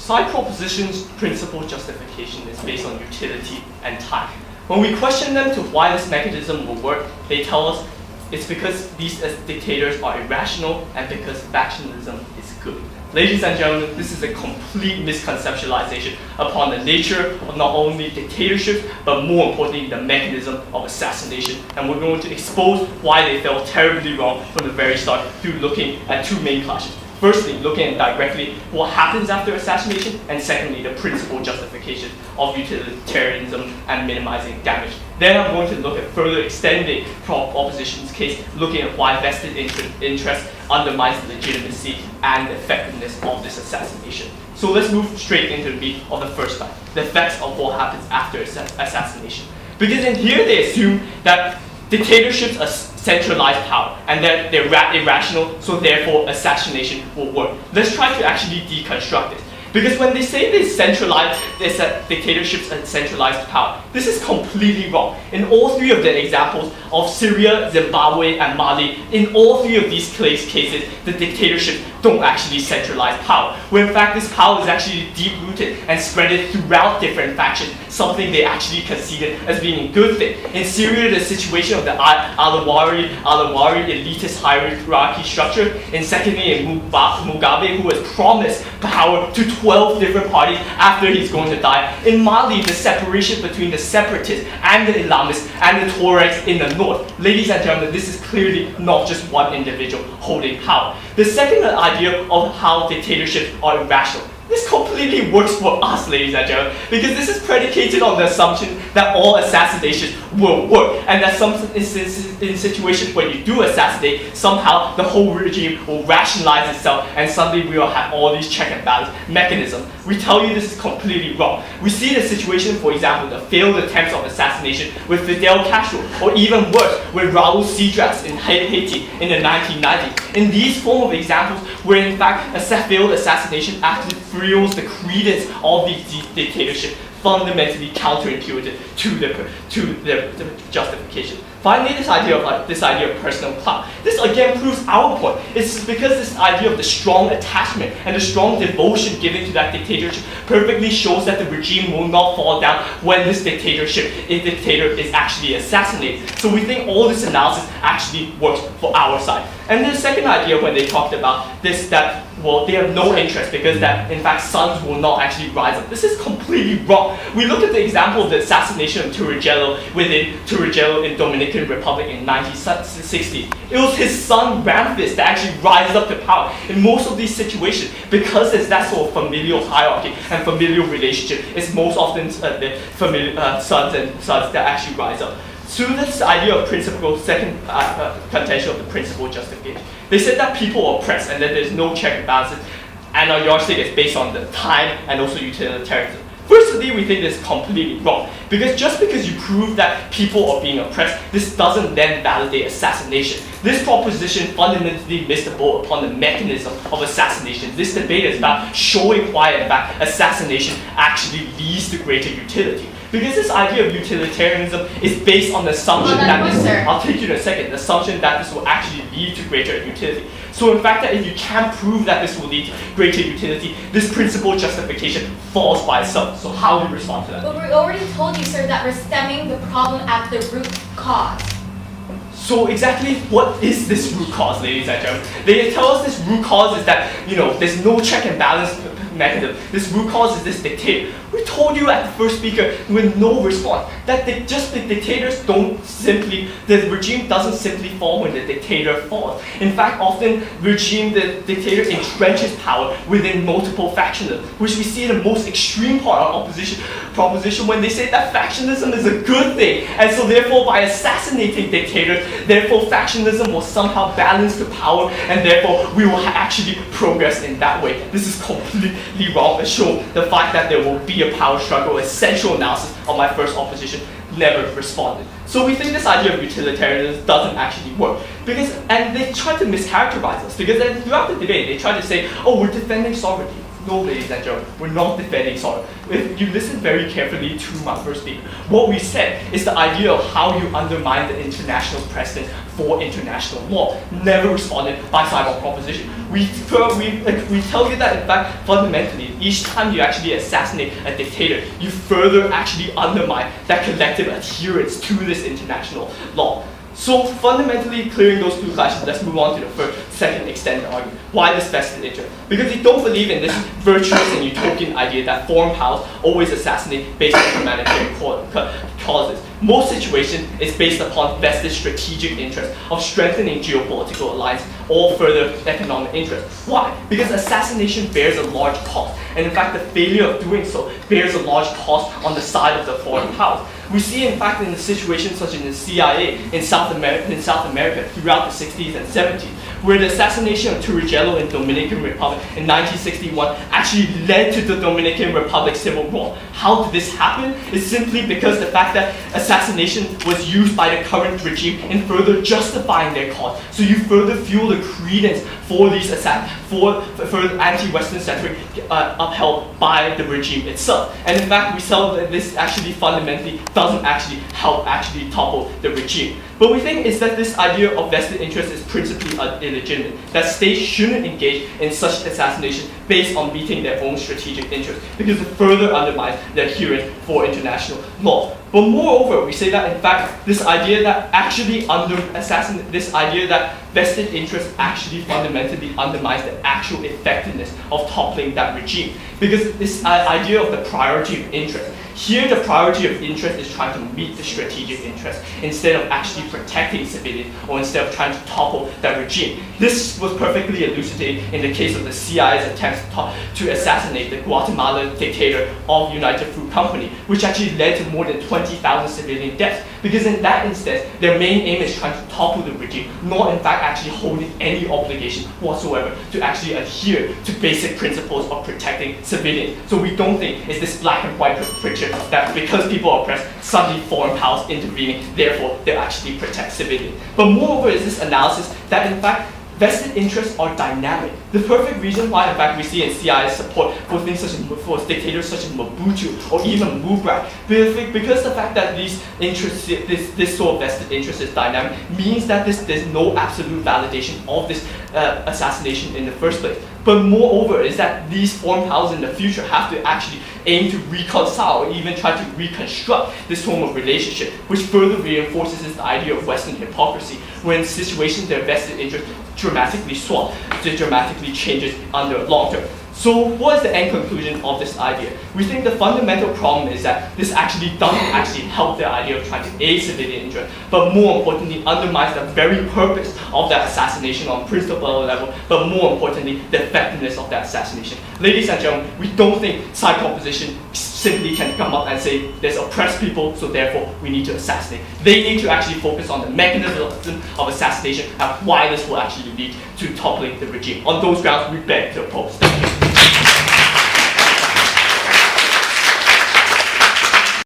Side proposition's principal justification is based on utility and time. When we question them to why this mechanism will work, they tell us it's because these dictators are irrational and because factionalism is good. Ladies and gentlemen, this is a complete misconceptualization upon the nature of not only dictatorships, but more importantly, the mechanism of assassination. And we're going to expose why they fell terribly wrong from the very start through looking at two main clashes. Firstly, looking at directly what happens after assassination, and secondly, the principal justification of utilitarianism and minimizing damage. Then I'm going to look at further extending opposition's case, looking at why vested interest undermines the legitimacy and the effectiveness of this assassination. So let's move straight into the meat of the first time, the effects of what happens after assassination. Because in here they assume that dictatorships are centralized power, and that they're irrational, so therefore assassination will work. Let's try to actually deconstruct it. Because when they say dictatorships and centralized power, this is completely wrong. In all three of the examples of Syria, Zimbabwe, and Mali, in all three of these cases, the dictatorships don't actually centralize power. Where in fact this power is actually deep-rooted and spread throughout different factions, something they actually conceded as being a good thing. In Syria, the situation of the Alawari elitist hierarchy structure, and secondly in Mugabe, who has promised power to 12 different parties after he's going to die. In Mali, the separation between the separatists and the Islamists and the Tuaregs in the north. Ladies and gentlemen, this is clearly not just one individual holding power. The second idea of how dictatorships are irrational. This completely works for us, ladies and gentlemen, because this is predicated on the assumption that all assassinations will work, and that in situations when you do assassinate, somehow the whole regime will rationalize itself, and suddenly we will have all these check and balance mechanisms. We tell you this is completely wrong. We see the situation, for example, the failed attempts of assassination with Fidel Castro, or even worse, with Raul Cedras in Haiti in the 1990s. In these form of examples, where in fact a failed assassination actually thrills the credence of the dictatorship, fundamentally counterintuitive to the justification. Finally, this idea of personal clout. This again proves our point. It's because this idea of the strong attachment and the strong devotion given to that dictatorship perfectly shows that the regime will not fall down when this dictator is actually assassinated. So we think all this analysis actually works for our side. And the second idea when they talked about this, that well, they have no interest because that in fact sons will not actually rise up. This is completely wrong. We look at the example of the assassination of Trujillo in Dominican Republic in 1960. It was his son Ramphis that actually rises up to power in most of these situations because there's that sort of familial hierarchy and familial relationship. It's most often the sons that actually rise up. So this idea of principle, second contention of the principle justification. They said that people are oppressed and that there's no check and balances, and our yardstick is based on the time and also utilitarianism. Firstly, we think this is completely wrong, because just because you prove that people are being oppressed, this doesn't then validate assassination. This proposition fundamentally missed the boat upon the mechanism of assassination. This debate is about showing why, in fact, assassination actually leads to greater utility. Because this idea of utilitarianism is based on the assumption I'll take you in a second, the assumption that this will actually lead to greater utility. So in fact, that if you can't prove that this will lead to greater utility, this principle justification falls by itself. So how do we respond to that? But we already told you, sir, that we're stemming the problem at the root cause. So exactly what is this root cause, ladies and gentlemen? They tell us this root cause is that, there's no check and balance mechanism. This root cause is this dictator. We told you at the first speaker with no response that the dictators the regime doesn't simply fall when the dictator falls. In fact, often the dictator entrenches power within multiple factions, which we see in the most extreme part of proposition when they say that factionalism is a good thing, and so therefore by assassinating dictators, therefore factionalism will somehow balance the power, and therefore we will actually progress in that way. This is completely wrong and show the fact that there will be a power struggle. Essential analysis of my first opposition never responded. So we think this idea of utilitarianism doesn't actually work. And they try to mischaracterize us, because then throughout the debate they try to say, oh, we're defending sovereignty. no, ladies and gentlemen, we're not defending Sodom. If you listen very carefully to my first speaker, what we said is the idea of how you undermine the international precedent for international law, never responded by side of proposition. We tell you that, in fact, fundamentally, each time you actually assassinate a dictator, you further actually undermine that collective adherence to this international law. So fundamentally clearing those two clashes, let's move on to the second extended argument. Why this vested interest? Because you don't believe in this virtuous and utopian idea that foreign powers always assassinate based on humanitarian causes. Most situations is based upon vested strategic interest of strengthening geopolitical alliance or further economic interest. Why? Because assassination bears a large cost, and in fact the failure of doing so bears a large cost on the side of the foreign powers. We see, in fact, in the situations such as the CIA in South America throughout the 60s and 70s, where the assassination of Trujillo in Dominican Republic in 1961 actually led to the Dominican Republic Civil War. How did this happen? It's simply because the fact that assassination was used by the current regime in further justifying their cause. So you further fuel the credence for these for anti-Western sentiment upheld by the regime itself. And in fact, we saw that this actually fundamentally doesn't actually help actually topple the regime. But we think is that this idea of vested interest is principally illegitimate, that states shouldn't engage in such assassination based on meeting their own strategic interests, because it further undermines their adherence for international law. But moreover, we say that in fact, this idea that actually this idea that vested interest actually fundamentally undermines the actual effectiveness of toppling that regime. Because this idea of the priority of interest, here the priority of interest is trying to meet the strategic interest instead of actually protecting civilians or instead of trying to topple that regime. This was perfectly elucidated in the case of the CIA's attempts to assassinate the Guatemalan dictator of United Fruit Company, which actually led to more than 20,000 civilian deaths. Because in that instance, their main aim is trying to topple the regime, not in fact actually holding any obligation whatsoever to actually adhere to basic principles of protecting civilians. So we don't think it's this black and white picture that because people are oppressed, suddenly foreign powers intervening, therefore they'll actually protect civilians. But moreover is this analysis that in fact vested interests are dynamic. The perfect reason why, in fact, we see in CIA's support for things such as for dictators such as Mobutu or even Mubarak, because the fact that these interests, this sort of vested interest is dynamic, means that there's no absolute validation of this assassination in the first place. But moreover is that these foreign powers in the future have to actually aim to reconcile or even try to reconstruct this form of relationship, which further reinforces this idea of Western hypocrisy, when in situations their vested interest dramatically swap, dramatically changes under long term. So what is the end conclusion of this idea? We think the fundamental problem is that this actually doesn't actually help the idea of trying to aid civilian interest, but more importantly undermines the very purpose of that assassination on principle level, but more importantly the effectiveness of that assassination. Ladies and gentlemen, we don't think side proposition simply can come up and say there's oppressed people, so therefore we need to assassinate. They need to actually focus on the mechanism of assassination and why this will actually lead to toppling the regime. On those grounds, we beg to oppose. Thank you.